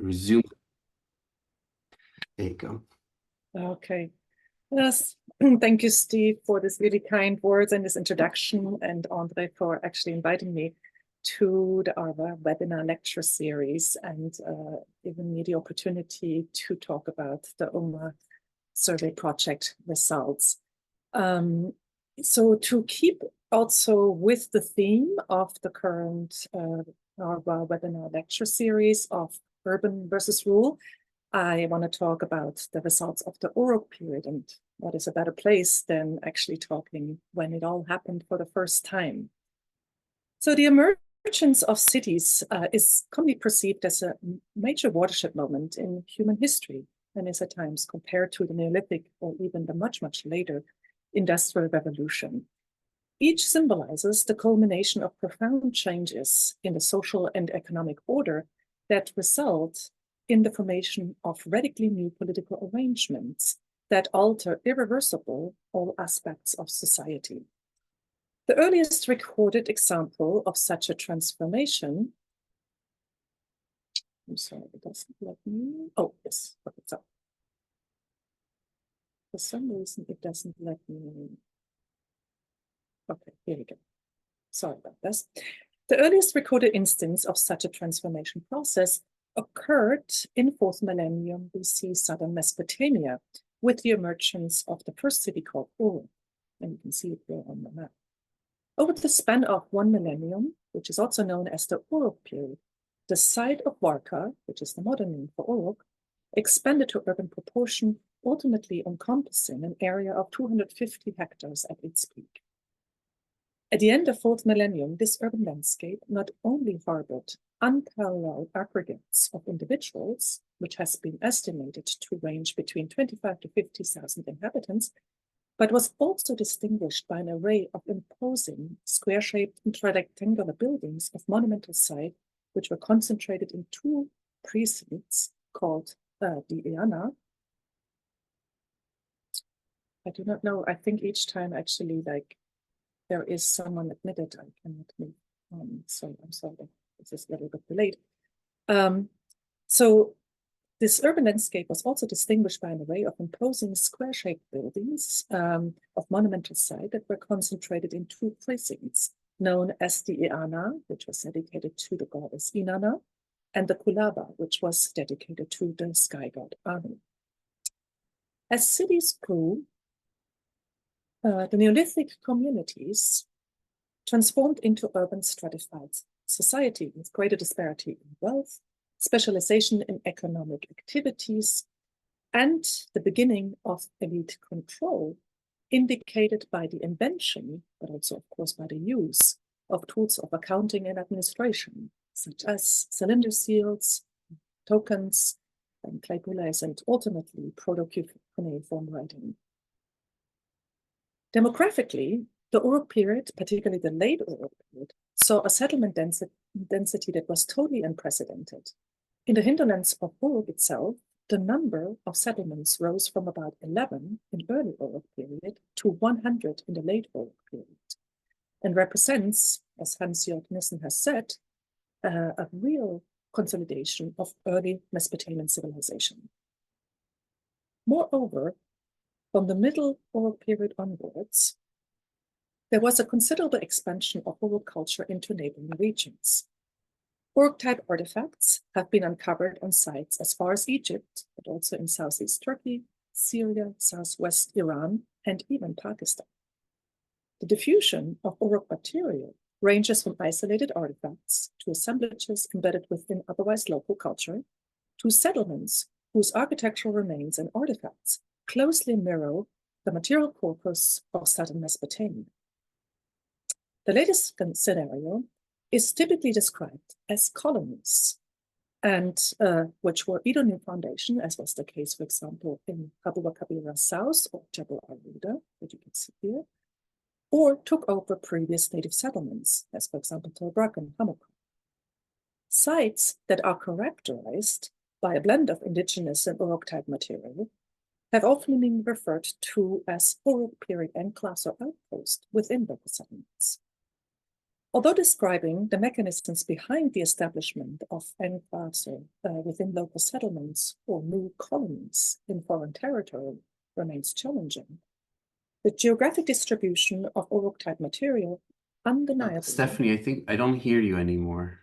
resume. There you go. Okay. Yes. Thank you, Steve, for this really kind words and this introduction, and Andre for actually inviting me to our webinar lecture series and giving me the opportunity to talk about the Umma Survey Project results. So to keep also with the theme of the current our webinar lecture series of urban versus rural, I want to talk about the results of the Uruk period, and what is a better place than actually talking when it all happened for the first time. So the emergence of cities is commonly perceived as a major watershed moment in human history, and is at times compared to the Neolithic or even the much, much later Industrial Revolution. Each symbolizes the culmination of profound changes in the social and economic order that result in the formation of radically new political arrangements that alter irreversible all aspects of society. The earliest recorded example of such a transformation, I'm sorry, it doesn't let me, oh, yes, okay, so. For some reason, it doesn't let me, okay, here we go. Sorry about this. The earliest recorded instance of such a transformation process occurred in 4th millennium BC Southern Mesopotamia with the emergence of the first city called Uruk, and you can see it there on the map. Over the span of 1 millennium, which is also known as the Uruk period, the site of Varka, which is the modern name for Uruk, expanded to urban proportion, ultimately encompassing an area of 250 hectares at its peak. At the end of 4th millennium, this urban landscape not only harbored unparalleled aggregates of individuals, which has been estimated to range between 25 to 50,000 inhabitants, but was also distinguished by an array of imposing square-shaped rectangular buildings of monumental site, which were concentrated in 2 precincts called the Eana. I do not know, I think each time actually there is someone admitted, I cannot move on. So I'm sorry, this is a little bit delayed. So this urban landscape was also distinguished by an array of imposing square-shaped buildings of monumental site that were concentrated in 2 precincts, known as the Eana, which was dedicated to the goddess Inanna, and the Kulaba, which was dedicated to the sky god Anu. As cities grew, the Neolithic communities transformed into urban stratified society with greater disparity in wealth, specialization in economic activities, and the beginning of elite control, indicated by the invention, but also, of course, by the use of tools of accounting and administration, such as cylinder seals, tokens, and clay bullets, and ultimately proto-cuneiform writing. Demographically, the Uruk period, particularly the late Uruk period, saw a settlement density that was totally unprecedented. In the hinterlands of Uruk itself, the number of settlements rose from about 11 in early Uruk period to 100 in the late Uruk period, and represents, as Hans-Jörg Nissen has said, a real consolidation of early Mesopotamian civilization. Moreover, from the middle Uruk period onwards, there was a considerable expansion of Uruk culture into neighboring regions. Uruk-type artifacts have been uncovered on sites as far as Egypt, but also in southeast Turkey, Syria, southwest Iran, and even Pakistan. The diffusion of Uruk material ranges from isolated artifacts to assemblages embedded within otherwise local culture, to settlements whose architectural remains and artifacts closely mirror the material corpus of Southern Mesopotamia. The latest scenario is typically described as colonies, and which were either new foundation, as was the case, for example, in Kabul Kabira South or Jebel al-Ruda, that you can see here, or took over previous native settlements, as for example, Tobruk and Hamakon. Sites that are characterized by a blend of indigenous and Uruk-type material have often been referred to as Uruk period enclaves or outpost within local settlements. Although describing the mechanisms behind the establishment of enclaves within local settlements or new colonies in foreign territory remains challenging, the geographic distribution of Uruk-type material undeniably... Stephanie, I think I don't hear you anymore.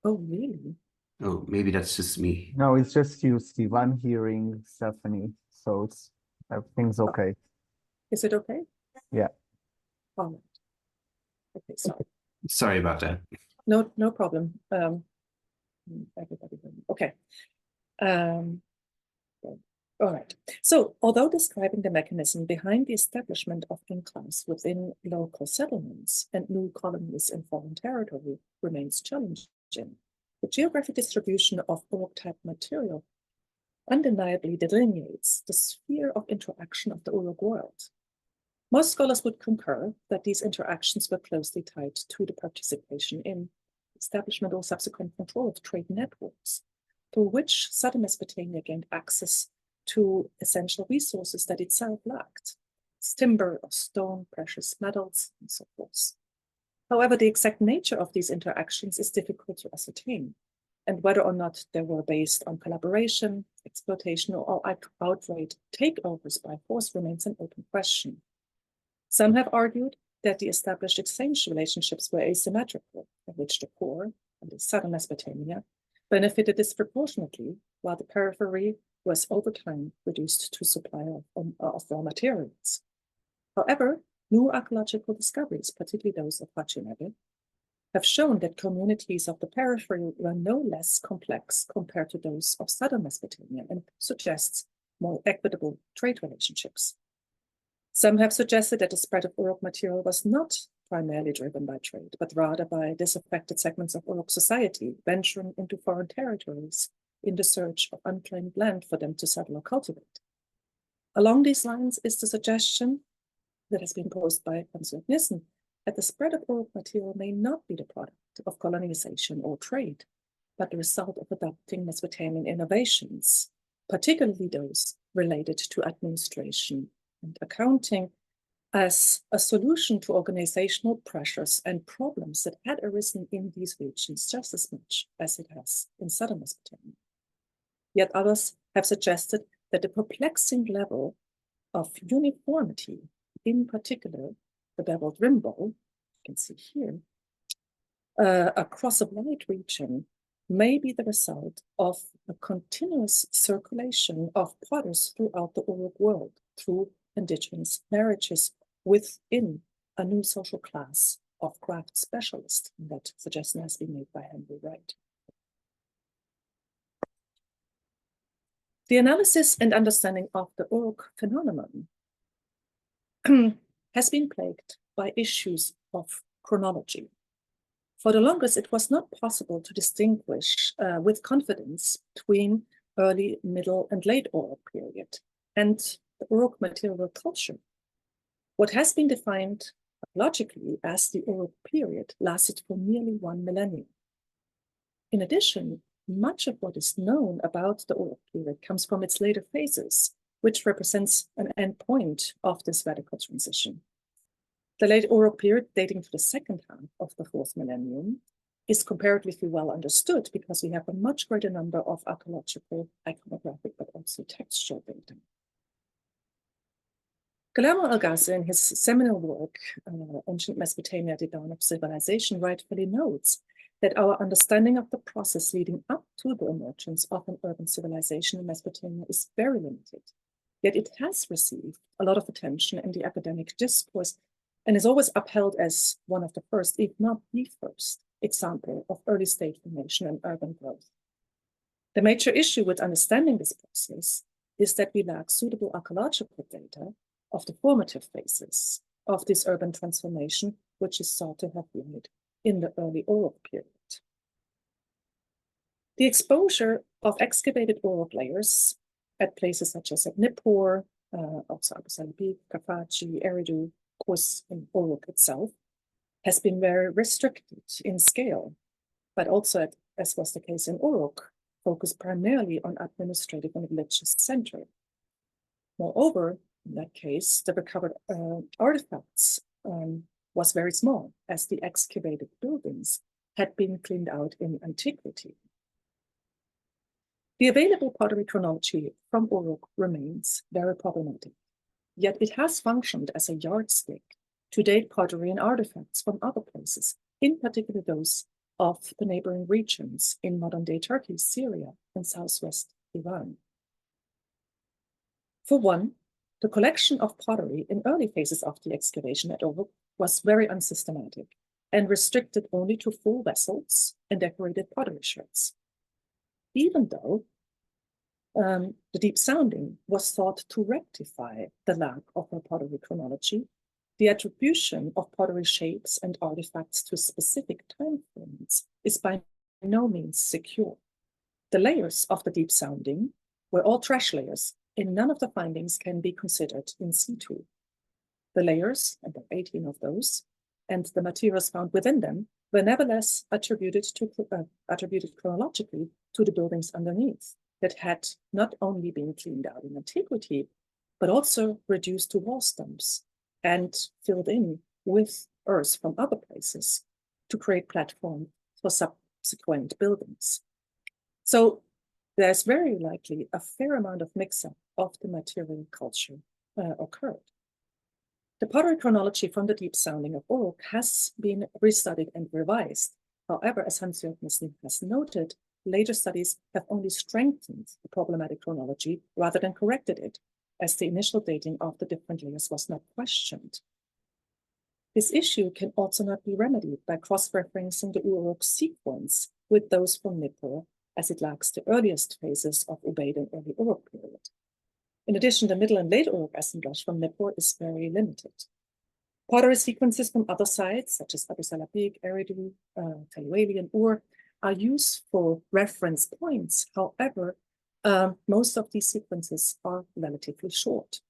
Oh, really? Oh, maybe that's just me. No, it's just you, Steve. I'm hearing Stephanie, so everything's okay. Is it okay? Yeah. All right. Okay, sorry. Sorry about that. No problem. Everybody, okay. All right. So, although describing the mechanism behind the establishment of enclaves within local settlements and new colonies in foreign territory remains challenging, the geographic distribution of Uruk-type material undeniably delineates the sphere of interaction of the Uruk world. Most scholars would concur that these interactions were closely tied to the participation in establishment or subsequent control of trade networks, through which Southern Mesopotamia gained access to essential resources that itself lacked: timber or stone, precious metals, and so forth. However, the exact nature of these interactions is difficult to ascertain, and whether or not they were based on collaboration, exploitation, or outright takeovers by force remains an open question. Some have argued that the established exchange relationships were asymmetrical, in which the core, and the Southern Mesopotamia, benefited disproportionately, while the periphery was over time reduced to supply of raw materials. However, new archaeological discoveries, particularly those of Michele, have shown that communities of the periphery were no less complex compared to those of Southern Mesopotamia and suggests more equitable trade relationships. Some have suggested that the spread of Uruk material was not primarily driven by trade, but rather by disaffected segments of Uruk society venturing into foreign territories in the search of unclaimed land for them to settle or cultivate. Along these lines is the suggestion that has been posed by Hans-Jörg Nissen that the spread of Uruk material may not be the product of colonization or trade, but the result of adopting Mesopotamian innovations, particularly those related to administration and accounting, as a solution to organizational pressures and problems that had arisen in these regions just as much as it has in Southern Mesopotamia. Yet others have suggested that the perplexing level of uniformity, in particular the beveled rim bowl, you can see here, across a wide region, may be the result of a continuous circulation of potters throughout the Uruk world through indigenous marriages within a new social class of craft specialists. And that suggestion has been made by Henry Wright. The analysis and understanding of the Uruk phenomenon has been plagued by issues of chronology. For the longest, it was not possible to distinguish with confidence between early, middle, and late Uruk period and the Uruk material culture. What has been defined logically as the Uruk period lasted for nearly 1 millennium. In addition, much of what is known about the Uruk period comes from its later phases, which represents an endpoint of this radical transition. The late Uruk period, dating to the second half of the 4th millennium, is comparatively well understood because we have a much greater number of archaeological, iconographic, but also textual data. Guillermo Algaze, in his seminal work, Ancient Mesopotamia, the Dawn of Civilization, rightfully notes that our understanding of the process leading up to the emergence of an urban civilization in Mesopotamia is very limited. Yet it has received a lot of attention in the academic discourse and is always upheld as one of the first, if not the first, example of early state formation and urban growth. The major issue with understanding this process is that we lack suitable archaeological data of the formative phases of this urban transformation, which is thought to have been made in the early Uruk period. The exposure of excavated Uruk layers at places such as at Nippur, also Abu Salabi, Kafaji, Eridu, of course in Uruk itself, has been very restricted in scale, but also, as was the case in Uruk, focused primarily on administrative and religious center. Moreover, in that case, the recovered artifacts was very small, as the excavated buildings had been cleaned out in antiquity. The available pottery chronology from Uruk remains very problematic, yet it has functioned as a yardstick to date pottery and artifacts from other places, in particular those of the neighboring regions in modern-day Turkey, Syria, and southwest Iran. For one, the collection of pottery in early phases of the excavation at Uruk was very unsystematic and restricted only to full vessels and decorated pottery sherds. Even though the deep sounding was thought to rectify the lack of a pottery chronology, the attribution of pottery shapes and artifacts to specific time frames is by no means secure. The layers of the deep sounding were all trash layers, and none of the findings can be considered in situ. The layers, and there are 18 of those, and the materials found within them were nevertheless attributed chronologically to the buildings underneath that had not only been cleaned out in antiquity, but also reduced to wall stumps and filled in with earth from other places to create platform for subsequent buildings. So there's very likely a fair amount of mix-up of the material culture occurred. The pottery chronology from the deep sounding of Uruk has been restudied and revised. However, as Hans-Jörg Nissen has noted, later studies have only strengthened the problematic chronology rather than corrected it, as the initial dating of the different layers was not questioned. This issue can also not be remedied by cross-referencing the Uruk sequence with those from Nippur, as it lacks the earliest phases of Ubaid and early Uruk period. In addition, the middle and late Uruk assemblage from Nippur is very limited. Pottery sequences from other sites, such as Abu Salabik, Eridu, Talueli, and Ur, are useful reference points. However, most of these sequences are relatively short.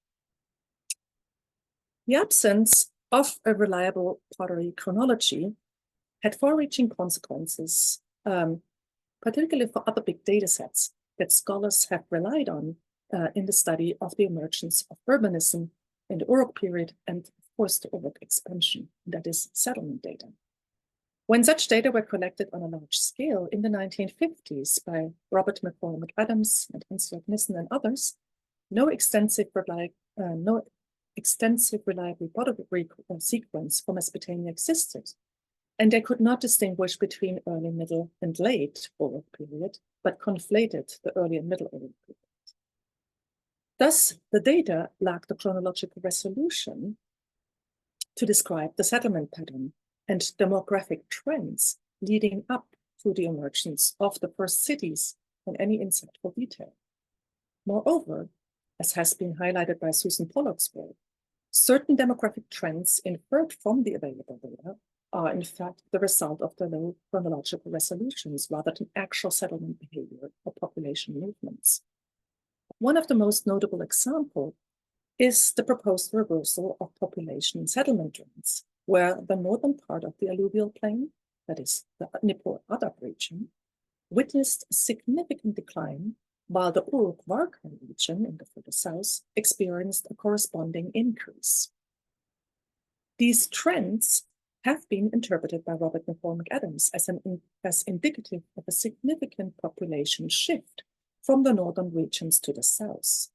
The absence of a reliable pottery chronology had far-reaching consequences, particularly for other big data sets that scholars have relied on in the study of the emergence of urbanism in the Uruk period and, of course, the Uruk expansion, that is, settlement data. When such data were collected on a large scale in the 1950s by Robert McCormick Adams and Hans-Jörg Nissen and others, no extensive reliable pottery sequence for Mesopotamia existed, and they could not distinguish between early, middle, and late Uruk period, but conflated the early and middle Uruk period. Thus, the data lacked a chronological resolution to describe the settlement pattern and demographic trends leading up to the emergence of the first cities and any insight for detail. Moreover, as has been highlighted by Susan Pollock's work, certain demographic trends inferred from the available data are in fact the result of the low chronological resolutions rather than actual settlement behavior or population movements. One of the most notable examples is the proposed reversal of population and settlement trends, where the northern part of the alluvial plain, that is the Nippur-Adab region, witnessed a significant decline, while the Uruk-Varkar region in the further south experienced a corresponding increase. These trends have been interpreted by Robert McCormick Adams as indicative of a significant population shift from the northern regions to the south.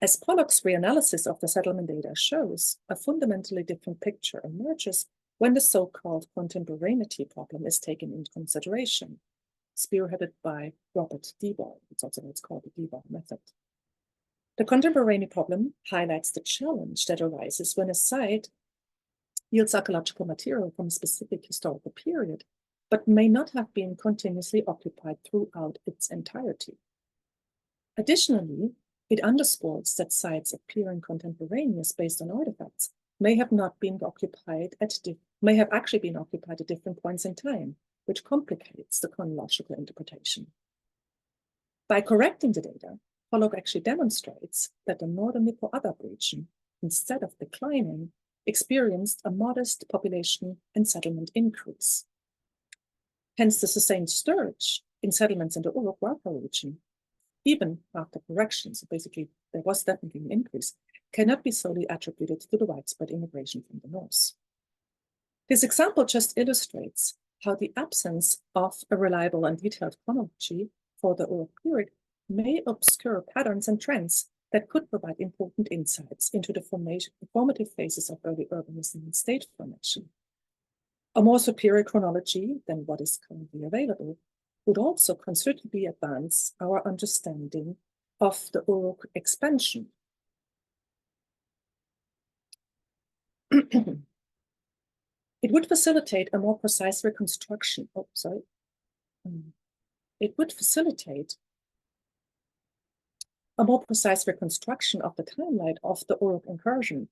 As Pollock's reanalysis of the settlement data shows, a fundamentally different picture emerges when the so-called contemporaneity problem is taken into consideration, spearheaded by Robert Debois. It's also what's called the Debois method. The contemporary problem highlights the challenge that arises when a site yields archaeological material from a specific historical period, but may not have been continuously occupied throughout its entirety. Additionally, it underscores that sites appearing contemporaneous based on artifacts may have actually been occupied at different points in time, which complicates the chronological interpretation. By correcting the data, Pollock actually demonstrates that the northern Nippur-Adab region, instead of declining, experienced a modest population and settlement increase. Hence, the sustained surge in settlements in the Uruk-Varkar region, even after corrections, so basically there was definitely an increase, cannot be solely attributed to the widespread immigration from the north. This example just illustrates how the absence of a reliable and detailed chronology for the Uruk period may obscure patterns and trends that could provide important insights into the formative phases of early urbanism and state formation. A more superior chronology than what is currently available would also considerably advance our understanding of the Uruk expansion. It would facilitate a more precise reconstruction. It would facilitate a more precise reconstruction of the timeline of the Uruk incursion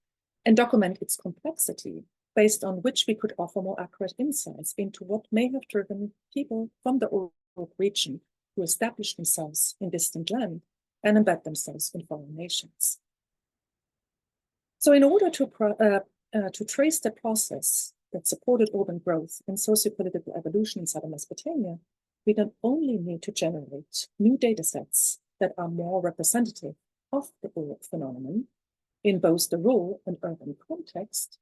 and document its complexity, based on which we could offer more accurate insights into what may have driven people from the Uruk region to establish themselves in distant land and embed themselves in foreign nations. So in order to trace the process that supported urban growth and socio-political evolution in Southern Mesopotamia, we not only need to generate new data sets that are more representative of the Uruk phenomenon in both the rural and urban context,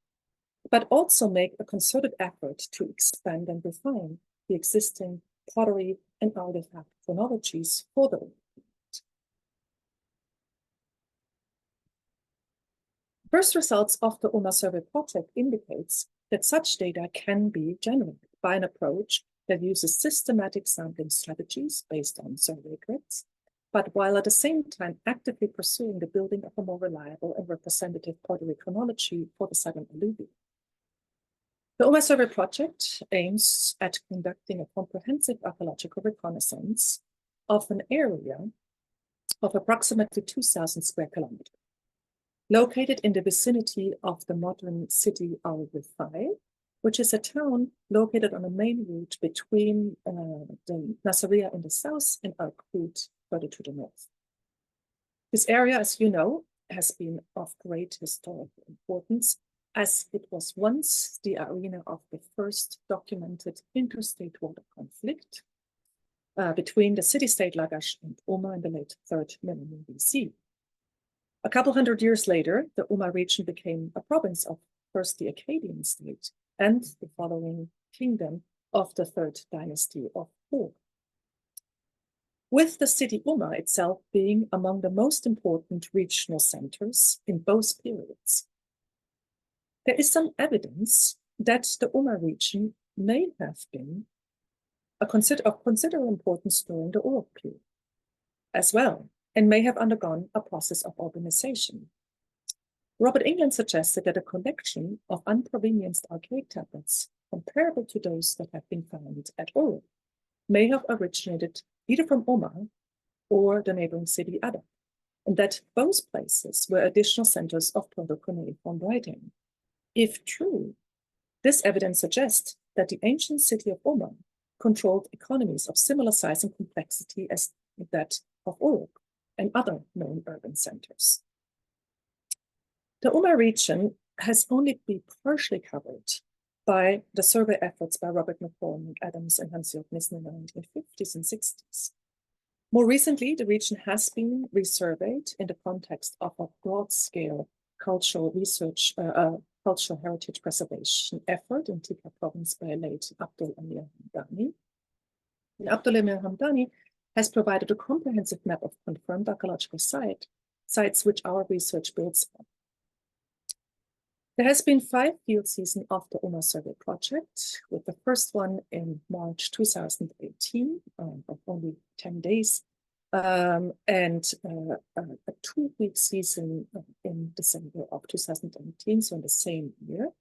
but also make a concerted effort to expand and refine the existing pottery and artifact chronologies for the Uruk. First results of the Umma Survey Project indicates that such data can be generated by an approach that uses systematic sampling strategies based on survey grids, but while at the same time actively pursuing the building of a more reliable and representative pottery chronology for the Southern alluvium. The Umma Survey Project aims at conducting a comprehensive archaeological reconnaissance of an area of approximately 2,000 square kilometers, located in the vicinity of the modern city Al-Rifai, which is a town located on a main route between the Nasiriyah in the south and Al-Qud further to the north. This area, as you know, has been of great historical importance, as it was once the arena of the first documented interstate water conflict between the city-state Lagash and Umma in the late 3rd millennium BC. A couple hundred years later, the Umma region became a province of first the Akkadian state and the following kingdom of the 3rd dynasty of Uruk, with the city Umma itself being among the most important regional centers in both periods. There is some evidence that the Umma region may have been of considerable importance during the Uruk period as well, and may have undergone a process of urbanization. Robert England suggested that a collection of unprovenienced archaic tablets comparable to those that have been found at Uruk may have originated either from Umma or the neighboring city Ada, and that both places were additional centers of proto-cuneiform writing. If true, this evidence suggests that the ancient city of Umma controlled economies of similar size and complexity as that of Uruk and other known urban centers. The Umma region has only been partially covered by the survey efforts by Robert McCormick, Adams, and Hans-Jörg Nissen in the 1950s and 60s. More recently, the region has been resurveyed in the context of a broad-scale cultural research, cultural heritage preservation effort in Tikrit province by late Abdul Amir Hamdani. And Abdul Amir Hamdani has provided a comprehensive map of confirmed archaeological sites which our research builds on. There has been 5 field seasons of the Umma Survey Project, with the first one in March 2018, of only 10 days, and a 2-week season in December of 2018, so in the same year.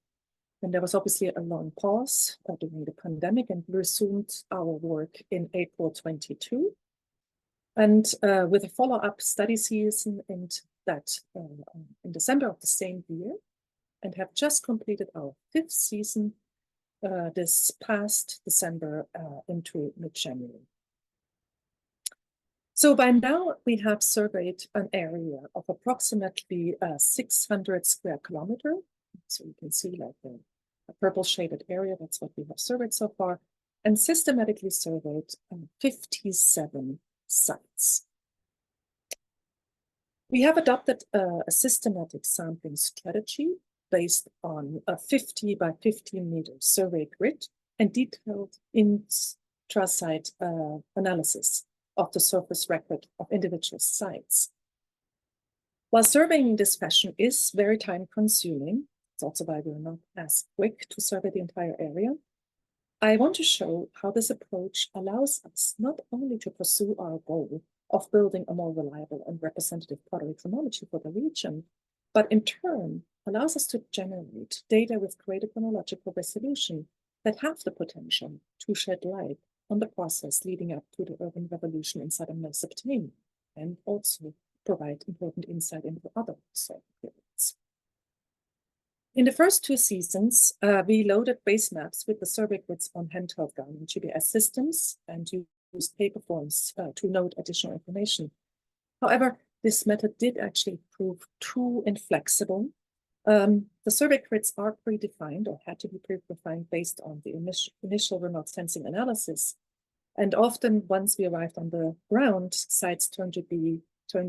And there was obviously a long pause during the pandemic, and we resumed our work in April 22. And with a follow-up study season in December of the same year, and have just completed our 5th season this past December into mid-January. So by now we have surveyed an area of approximately 600 square kilometers. So you can see like a purple shaded area, that's what we have surveyed so far, and systematically surveyed 57 sites. We have adopted a systematic sampling strategy based on a 50 by 15 meter survey grid and detailed intra-site analysis of the surface record of individual sites. While surveying in this fashion is very time consuming, it's also why we're not as quick to survey the entire area, I want to show how this approach allows us not only to pursue our goal of building a more reliable and representative pottery chronology for the region, but in turn allows us to generate data with greater chronological resolution that have the potential to shed light on the process leading up to the urban revolution in Southern Mesopotamia, and also provide important insight into other survey periods. In the first two seasons, we loaded base maps with the survey grids on handheld Garmin GPS systems and used paper forms to note additional information. However, this method did actually prove too inflexible. The survey grids are predefined or had to be predefined based on the initial remote sensing analysis. And often, once we arrived on the ground, sites turned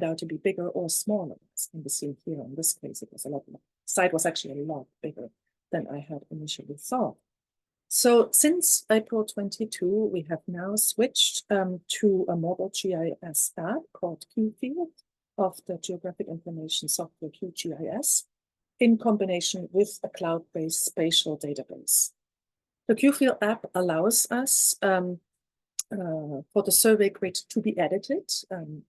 out to be bigger or smaller. As can be seen here in this case, it was a lot more. Site was actually a lot bigger than I had initially thought. So since April 22, we have now switched to a mobile GIS app called QField of the Geographic Information Software QGIS in combination with a cloud-based spatial database. The QField app allows us for the survey grid to be edited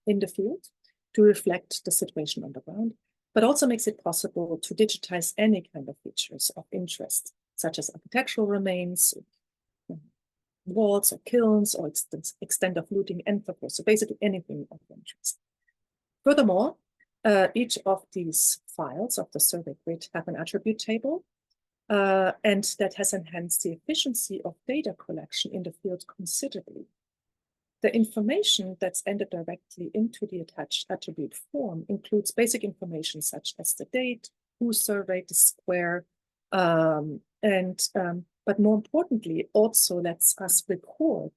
in the field to reflect the situation on the ground, but also makes it possible to digitize any kind of features of interest, such as architectural remains, walls or kilns, or extent of looting and so forth. So basically anything of interest. Furthermore, each of these files of the survey grid have an attribute table, and that has enhanced the efficiency of data collection in the field considerably. The information that's entered directly into the attached attribute form includes basic information such as the date, who surveyed the square, but more importantly, also lets us record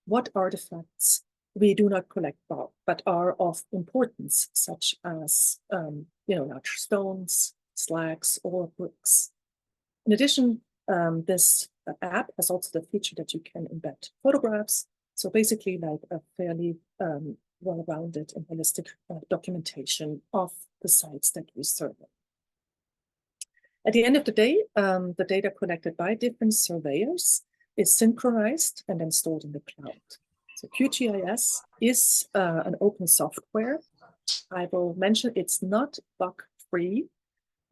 what artifacts we do not collect but are of importance, such as large stones, slags, or bricks. In addition, this app has also the feature that you can embed photographs. So basically like a fairly well-rounded and holistic documentation of the sites that we survey. At the end of the day, the data collected by different surveyors is synchronized and then stored in the cloud. So QGIS is an open software. I will mention it's not bug-free.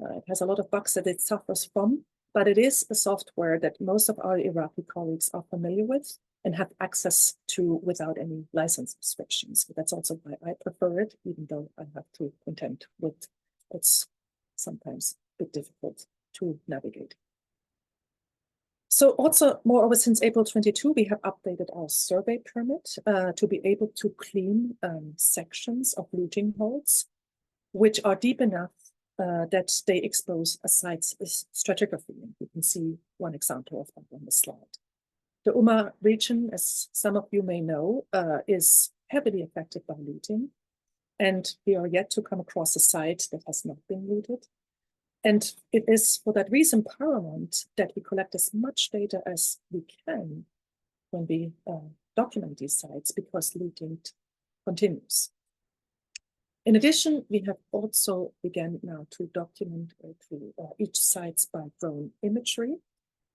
It has a lot of bugs that it suffers from, but it is a software that most of our Iraqi colleagues are familiar with and have access to without any license restrictions. So that's also why I prefer it, even though I have to contend with it's sometimes a bit difficult to navigate. So also, moreover, since April 22, we have updated our survey permit to be able to clean sections of looting holes, which are deep enough that they expose a site's stratigraphy. And you can see one example of that on the slide. The Umma region, as some of you may know, is heavily affected by looting, and we are yet to come across a site that has not been looted. And it is for that reason paramount that we collect as much data as we can when we document these sites, because looting continues. In addition, we have also begun now to document each site by drone imagery,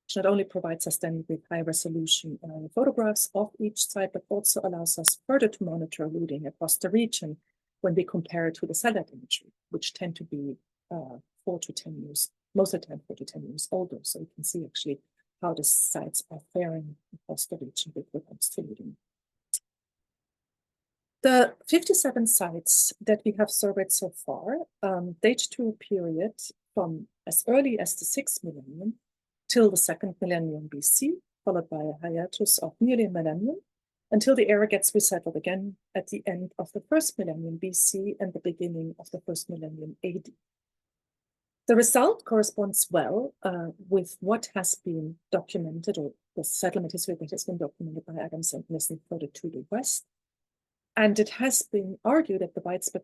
which not only provides us then with high resolution photographs of each site, but also allows us further to monitor looting across the region when we compare it to the satellite imagery, which tend to be 4 to 10 years, most of the time 4 to 10 years older. So you can see actually how the sites are faring across the region with regards to looting. The 57 sites that we have surveyed so far date to a period from as early as the 6th millennium till the 2nd millennium BC, followed by a hiatus of nearly a millennium, until the area gets resettled again at the end of the 1st millennium BC and the beginning of the 1st millennium AD. The result corresponds well with what has been documented, or the settlement history that has been documented by Adams and Nissen further to the west. And it has been argued that the widespread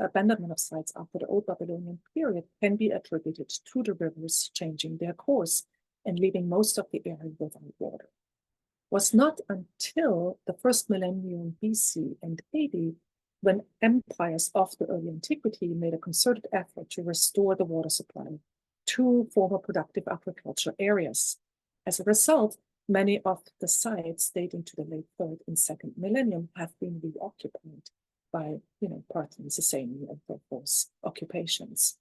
abandonment of sites after the Old Babylonian period can be attributed to the rivers changing their course and leaving most of the area without water. It was not until the first millennium BC and AD when empires of the early antiquity made a concerted effort to restore the water supply to former productive agricultural areas. As a result, many of the sites dating to the late 3rd and 2nd millennium have been reoccupied by, Parthians, Sasanian, and so forth occupations.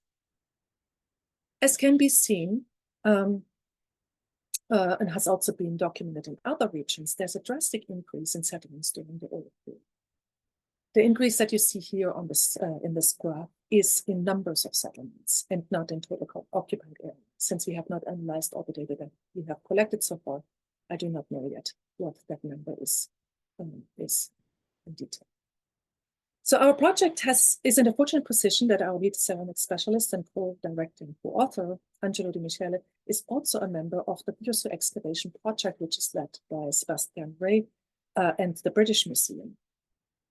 As can be seen, and has also been documented in other regions, there's a drastic increase in settlements during the Uruk period. The increase that you see here on this in this graph is in numbers of settlements and not in total occupied area. Since we have not analyzed all the data that we have collected so far, I do not know yet what that number is in detail. So our project is in a fortunate position that our lead ceramic specialist and co-director and co-author, Angelo Di Michele, is also a member of the Uruk excavation project, which is led by Sebastian Ray and the British Museum.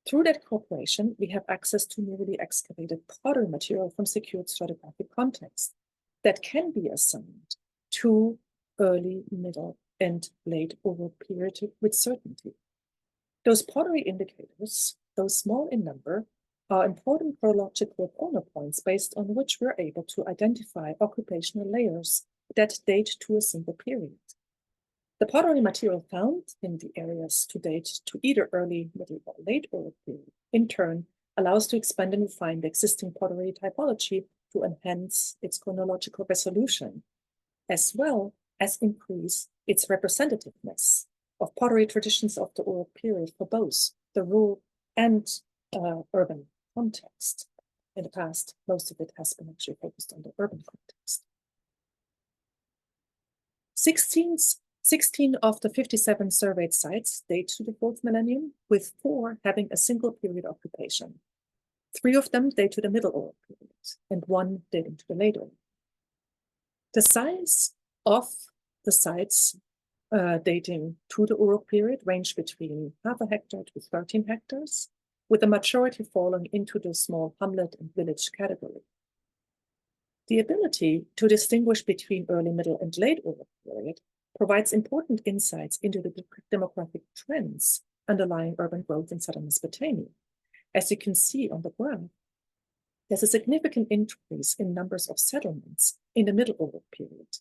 Through that cooperation, we have access to newly excavated pottery material from secured stratigraphic context that can be assigned to early, middle, and late Uruk period with certainty. Those pottery indicators, though small in number, are important chronological corner points based on which we're able to identify occupational layers that date to a single period. The pottery material found in the areas to date to either early, middle, or late Uruk period, in turn, allows to expand and refine the existing pottery typology to enhance its chronological resolution, as well as increase its representativeness of pottery traditions of the Uruk period for both the rural and urban context. In the past, most of it has been actually focused on the urban context. 16 of the 57 surveyed sites date to the 4th millennium, with 4 having a single period occupation. 3 of them date to the Middle Uruk period, and 1 dating to the Late Uruk. The size of the sites dating to the Uruk period range between half a hectare to 13 hectares, with the majority falling into the small hamlet and village category. The ability to distinguish between early, middle, and late Uruk period provides important insights into the demographic trends underlying urban growth in Southern Mesopotamia. As you can see on the graph, there's a significant increase in numbers of settlements in the Middle Uruk period,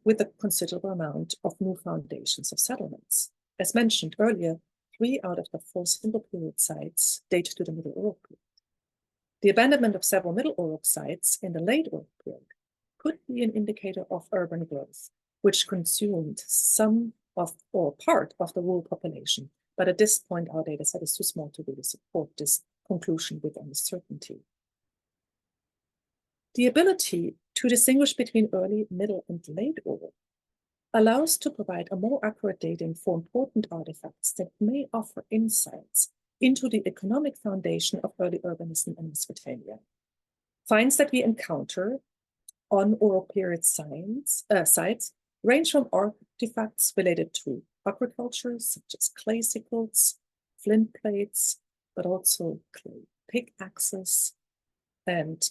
with a considerable amount of new foundations of settlements. As mentioned earlier, 3 out of the 4 single period sites date to the Middle Uruk period. The abandonment of several Middle Uruk sites in the Late Uruk period could be an indicator of urban growth, which consumed some of or part of the rural population. But at this point, our data set is too small to really support this conclusion with any certainty. The ability to distinguish between early, middle, and late Uruk allows to provide a more accurate dating for important artifacts that may offer insights into the economic foundation of early urbanism in Mesopotamia. Finds that we encounter on Uruk period sites range from artifacts related to agriculture, such as clay sickles, flint plates, but also clay pickaxes, and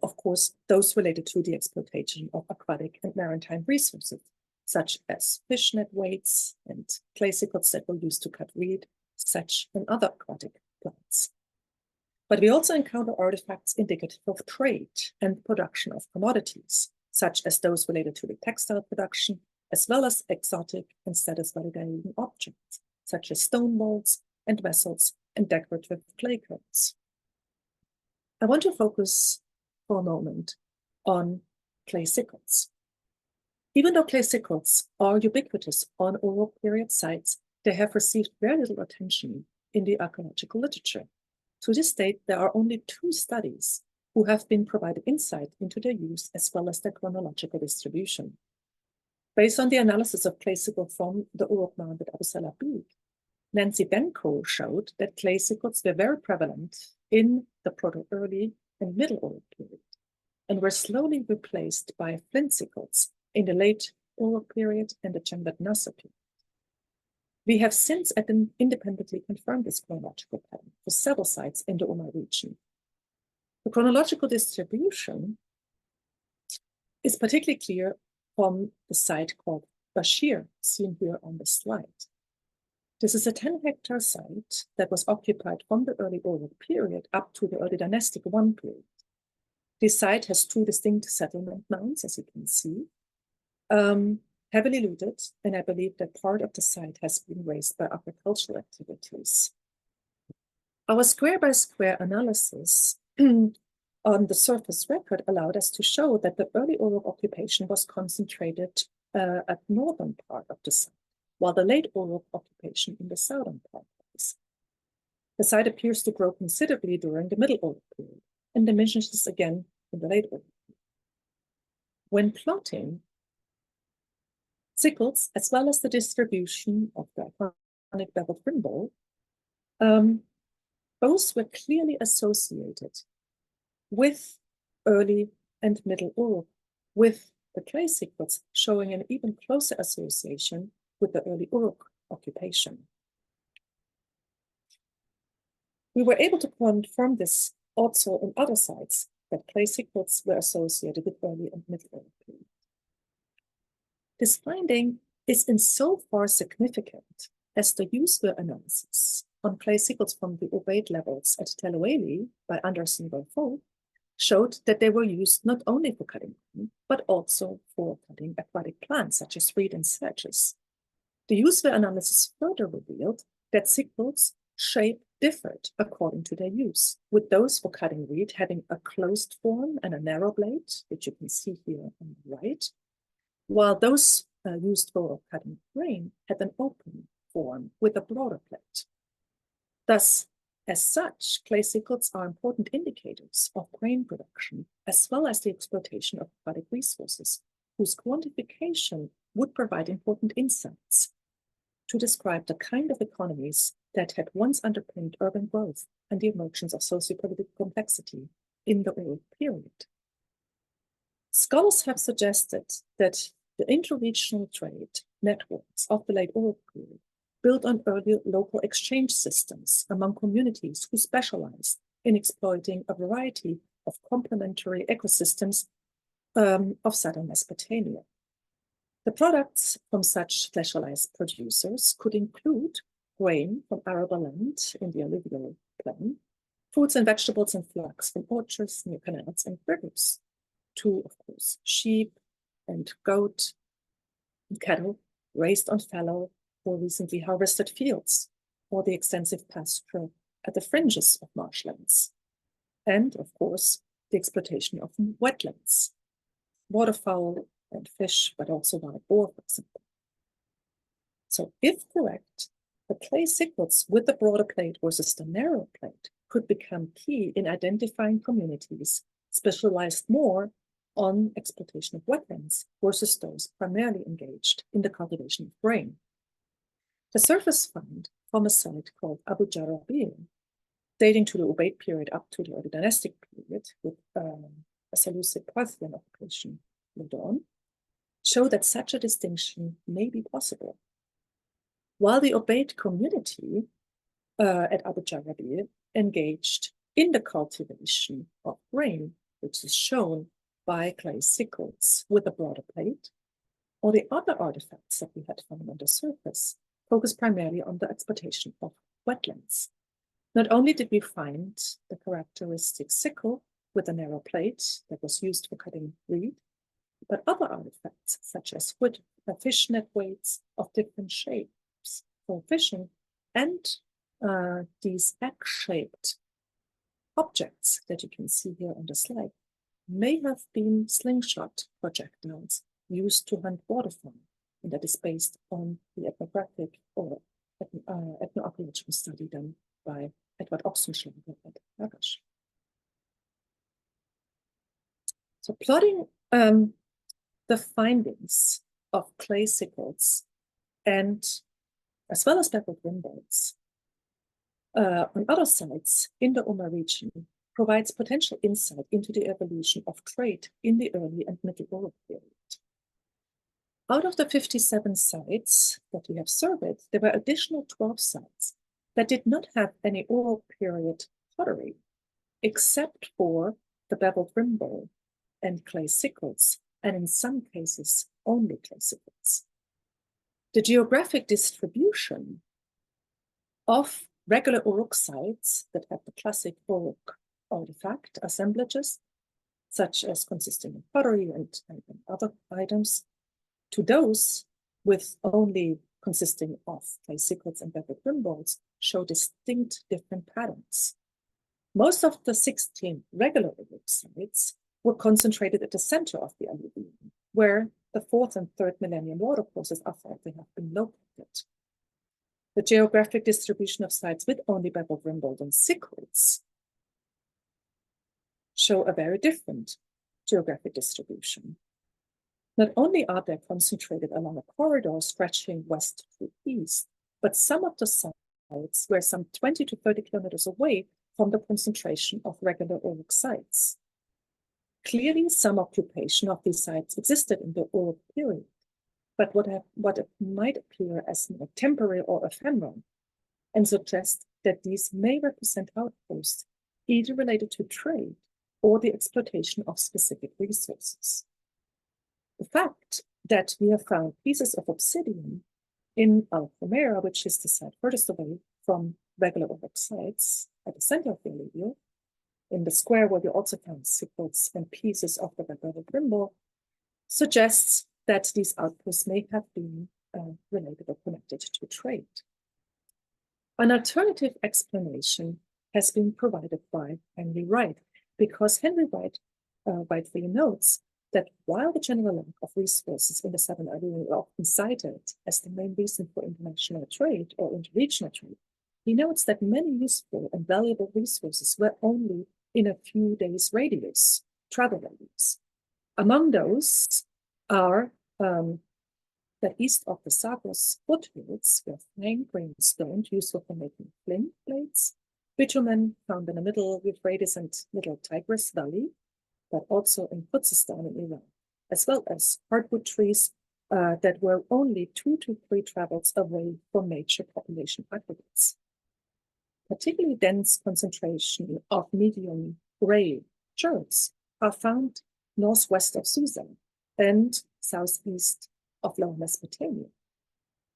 of course, those related to the exploitation of aquatic and maritime resources, such as fishnet weights and clay sickles that were used to cut reed, sedge, and other aquatic plants. But we also encounter artifacts indicative of trade and production of commodities, such as those related to the textile production, as well as exotic and status-validating objects, such as stone molds and vessels and decorative clay coats. I want to focus for a moment on clay sickles. Even though clay sickles are ubiquitous on Uruk period sites, they have received very little attention in the archaeological literature. To this date, there are only 2 studies who have been provided insight into their use as well as their chronological distribution. Based on the analysis of clay sickle from the Uruk mound at Abu Salabik, Nancy Benko showed that clay sickles were very prevalent in the Proto-Early and Middle Uruk period, and were slowly replaced by flint sickles in the Late Uruk period and the Chembat Nasa period. We have since independently confirmed this chronological pattern for several sites in the Umma region. The chronological distribution is particularly clear from the site called Bashir, seen here on the slide. This is a 10-hectare site that was occupied from the early Uruk period up to the early dynastic I period. This site has two distinct settlement mounds, as you can see, heavily looted, and I believe that part of the site has been raised by agricultural activities. Our square-by-square analysis on the surface record allowed us to show that the early Uruk occupation was concentrated at the northern part of the site, while the late Uruk occupation in the southern part of the site. The site appears to grow considerably during the Middle Uruk period and diminishes again in the late Uruk period. When plotting sickles, as well as the distribution of the iconic beveled rim bowl, both were clearly associated with early and middle Uruk, with the clay sickles showing an even closer association with the early Uruk occupation. We were able to confirm this also in other sites, that clay sickles were associated with early and middle Uruk period. This finding is insofar significant as the useful analysis on clay sickles from the Ubaid levels at Tel Aweli by Anderson Rolfo showed that they were used not only for cutting grain, but also for cutting aquatic plants such as reed and sedges. The useful analysis further revealed that sickles' shape differed according to their use, with those for cutting reed having a closed form and a narrow blade, which you can see here on the right, while those used for cutting grain had an open form with a broader plate. Thus, as such, clay sickles are important indicators of grain production, as well as the exploitation of aquatic resources, whose quantification would provide important insights to describe the kind of economies that had once underpinned urban growth and the emergence of socio-political complexity in the Uruk period. Scholars have suggested that the interregional trade networks of the late Uruk period built on early local exchange systems among communities who specialized in exploiting a variety of complementary ecosystems of southern Mesopotamia. The products from such specialized producers could include grain from arable land in the alluvial plain, fruits and vegetables and flax from orchards near canals and rivers, to, of course, sheep and goat and cattle raised on fallow or recently harvested fields, or the extensive pasture at the fringes of marshlands, and, of course, the exploitation of wetlands, waterfowl and fish, but also wild boar, for example. So, if correct, the clay sickles with the broader plate versus the narrow plate could become key in identifying communities specialized more on exploitation of wetlands versus those primarily engaged in the cultivation of grain. The surface find from a site called Abu Jarabil, dating to the Ubaid period up to the early dynastic period, with a Seleucid Parthian occupation later on, show that such a distinction may be possible. While the Ubaid community at Abu Jarabil engaged in the cultivation of grain, which is shown by clay sickles with a broader plate, or the other artifacts that we had found on the surface focus primarily on the exploitation of wetlands. Not only did we find the characteristic sickle with a narrow plate that was used for cutting reed, but other artifacts such as wood, fishnet weights of different shapes for fishing, and these egg-shaped objects that you can see here on the slide may have been slingshot projectiles used to hunt waterfowl, and that is based on the ethnographic or ethnoarchaeological study done by Edward Oxenschlager at Lagash. So plotting the findings of clay sickles and as well as beveled rim bowls on other sites in the Umma region provides potential insight into the evolution of trade in the early and middle Uruk period. Out of the 57 sites that we have surveyed, there were additional 12 sites that did not have any Uruk period pottery, except for the beveled rim bowl and clay sickles, and in some cases, only clay sickles. The geographic distribution of regular Uruk sites that have the classic Uruk artifact assemblages, such as consisting of pottery and other items, to those with only consisting of clay sickles and beveled rim bowls show distinct different patterns. Most of the 16 regular Uruk sites were concentrated at the center of the alluvium, where the 4th and 3rd millennium watercourses are thought to have been located. The geographic distribution of sites with only beveled rim bowls and sickles show a very different geographic distribution. Not only are they concentrated along a corridor stretching west to east, but some of the sites were some 20 to 30 kilometers away from the concentration of regular Uruk sites. Clearly, some occupation of these sites existed in the Uruk period, but what might appear as more temporary or ephemeral, and suggest that these may represent outposts either related to trade or the exploitation of specific resources. The fact that we have found pieces of obsidian in Al-Rifai, which is the site furthest away from regular Uruk sites at the center of the alluvium, in the square where we also found sickles and pieces of the beveled rim bowl, suggests that these outposts may have been related or connected to trade. An alternative explanation has been provided by Henry Wright, because Henry Wright rightfully notes that while the general lack of resources in the southern alluvium is often cited as the main reason for international trade or interregional trade, he notes that many useful and valuable resources were only in a few days' radius, travel radius. Among those are that east of the Zagros foothills were fine grained stone useful for making flint plates, bitumen found in the middle Euphrates and Middle Tigris Valley, but also in Khuzestan in Iran, as well as hardwood trees that were only 2 to 3 travels away from major population aggregates. Particularly dense concentration of medium gray cherts are found northwest of Susa and southeast of Lower Mesopotamia.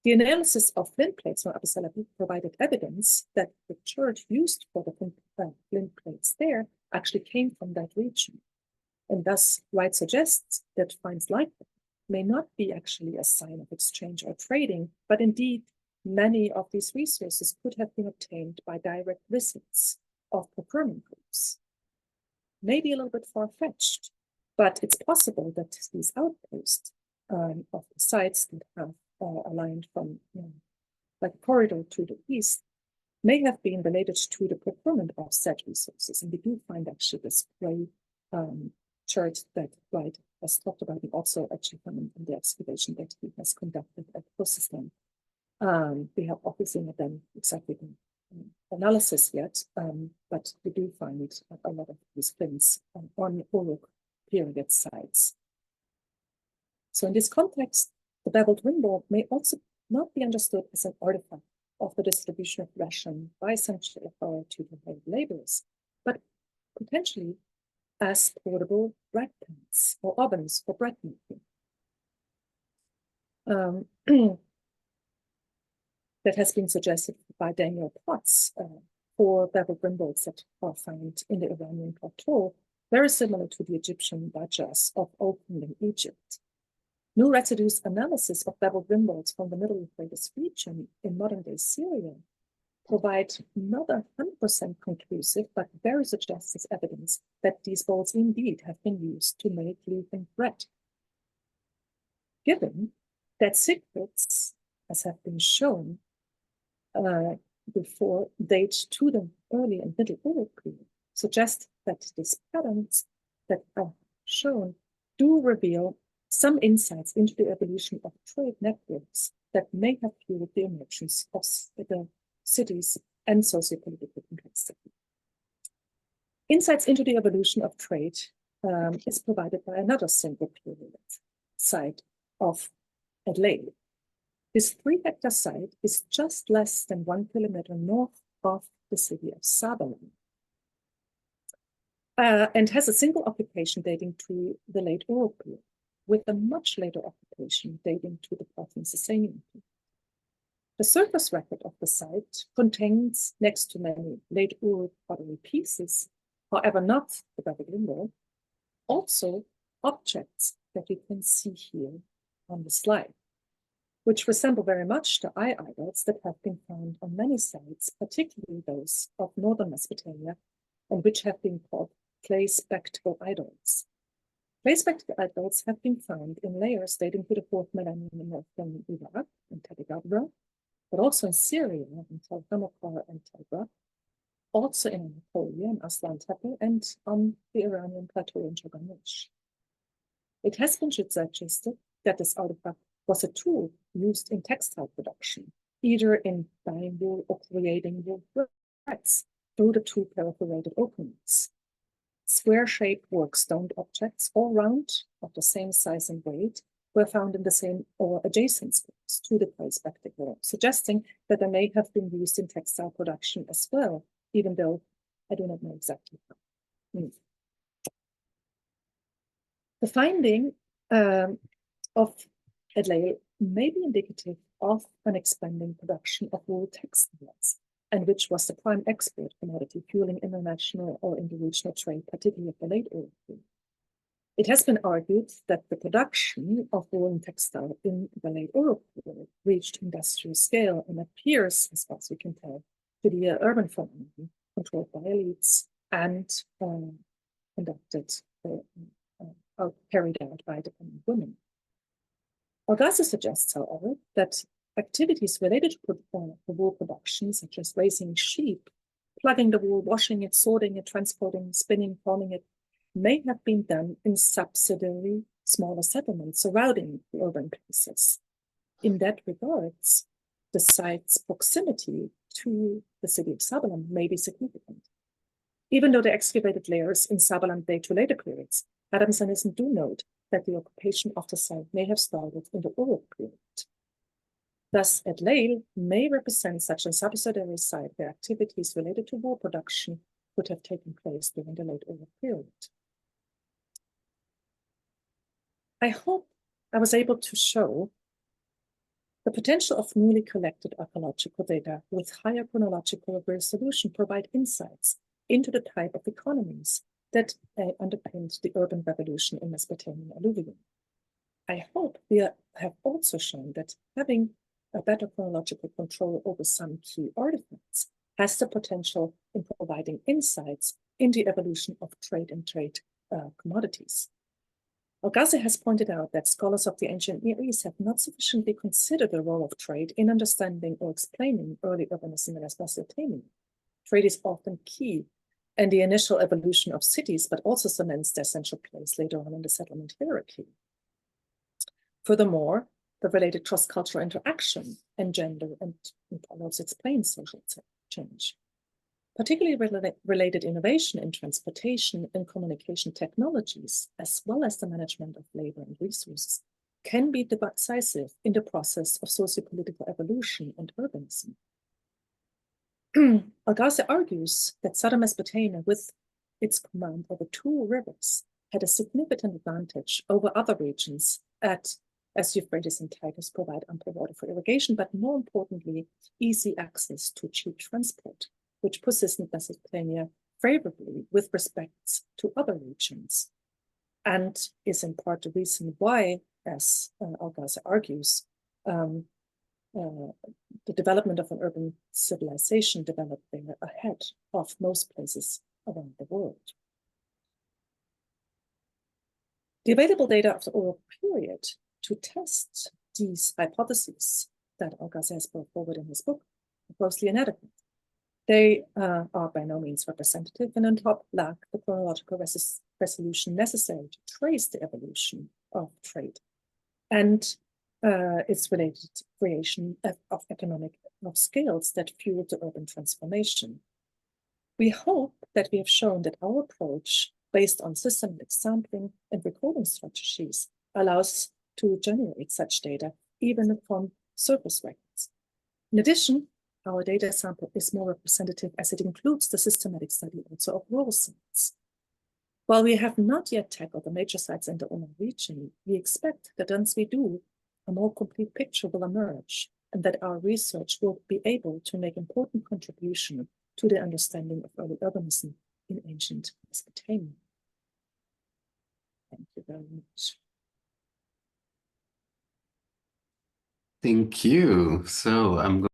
The analysis of flint plates from Abu Salabi provided evidence that the chert used for the flint plates there actually came from that region. And thus, Wright suggests that finds like that may not be actually a sign of exchange or trading, but indeed, many of these resources could have been obtained by direct visits of procurement groups. Maybe a little bit far-fetched, but it's possible that these outposts of the sites that have aligned from like a corridor to the east may have been related to the procurement of said resources. And we do find actually this gray chart that Wright has talked about, and also actually from the excavation that he has conducted at Khuzestan. We have obviously not done exactly the analysis yet, but we do find a lot of these flints on Uruk period sites. So in this context, the beveled rim bowl may also not be understood as an artifact of the distribution of ration by central authority to the laborers, but potentially as portable bread pans or ovens for bread making. That has been suggested by Daniel Potts for beveled rim bowls that are found in the Iranian plateau, very similar to the Egyptian bajas of Ophir in Egypt. New residues analysis of beveled rim bowls from the Middle Euphrates region in modern-day Syria provide not 100% conclusive, but very suggestive evidence that these bowls indeed have been used to make leavened bread. Given that secrets, as have been shown before, date to the early and middle Uruk period, suggest that these patterns that are shown do reveal some insights into the evolution of trade networks that may have fueled the emergence of the cities and socio-political complexity. Insights into the evolution of trade is provided by another single period site of at Lale. This 3-hectare site is just less than 1 kilometer north of the city of Sabalam, and has a single occupation dating to the late Uruk period, with a much later occupation dating to the Parthian-Sasanian period. The surface record of the site contains, next to many late Uruk pottery pieces, however not the Babylonian wall, also objects that you can see here on the slide, which resemble very much the eye idols that have been found on many sites, particularly those of northern Mesopotamia, and which have been called clay spectacle idols. Clay spectacle idols have been found in layers dating to the 4th millennium in northern Iraq and Tel Gabra, but also in Syria, in Tel Hamakar and Tel, also in Anatolia, in Aslan Tepe, and on the Iranian plateau in Choganesh. It has been suggested that this artifact was a tool used in textile production, either in dyeing wool or creating wool threads through the 2 perforated openings. Square-shaped work stoned objects, all round, of the same size and weight, were found in the same or adjacent space to the clay spectacle, suggesting that they may have been used in textile production as well, even though I do not know exactly how. The finding of Adlail may be indicative of an expanding production of wool textiles, and which was the prime export commodity fueling international or interregional trade, particularly at the late Uruk period. It has been argued that the production of wool and textile in the late Uruk period reached industrial scale and appears, as far as we can tell, to be an urban phenomenon controlled by elites and conducted or carried out by dependent women. Al-Ghazi suggests, however, that activities related to the wool production, such as raising sheep, plugging the wool, washing it, sorting it, transporting, spinning, forming it, may have been done in subsidiary smaller settlements surrounding the urban places. In that regards, the site's proximity to the city of Sabalam may be significant. Even though the excavated layers in Sabalam date to later periods, Adams and Nissen do note that the occupation of the site may have started in the Uruk period. Thus, Adlail may represent such a subsidiary site where activities related to wool production would have taken place during the late Uruk period. I hope I was able to show the potential of newly collected archaeological data with higher chronological resolution provide insights into the type of economies that underpinned the urban revolution in Mesopotamian alluvium. I hope we have also shown that having a better chronological control over some key artifacts has the potential in providing insights in the evolution of trade and trade commodities. Al-Ghazi has pointed out that scholars of the ancient Near East have not sufficiently considered the role of trade in understanding or explaining early urbanism in Mesopotamia. Trade is often key in the initial evolution of cities, but also cements their central place later on in the settlement hierarchy. Furthermore, the related cross-cultural interaction engender and also explains social change. Particularly related innovation in transportation and communication technologies, as well as the management of labor and resources, can be decisive in the process of socio-political evolution and urbanism. Al-Ghazi argues that Southern Mesopotamia, with its command over 2 rivers, had a significant advantage over other regions as Euphrates and Tigris provide ample water for irrigation, but more importantly, easy access to cheap transport, which positioned Mesopotamia favorably with respect to other regions, and is in part the reason why, as Al-Ghazi argues, the development of an urban civilization developed there ahead of most places around the world. The available data of the Uruk period to test these hypotheses that Al-Ghazi has brought forward in his book are grossly inadequate. They are by no means representative, and on top lack the chronological resolution necessary to trace the evolution of trade and its related creation of economic scales that fueled the urban transformation. We hope that we have shown that our approach, based on systematic sampling and recording strategies, allows to generate such data even from surface records. In addition, our data sample is more representative as it includes the systematic study also of rural sites. While we have not yet tackled the major sites in the Umma region, we expect that once we do, a more complete picture will emerge and that our research will be able to make important contribution to the understanding of early urbanism in ancient Mesopotamia. Thank you very much. Thank you. So I'm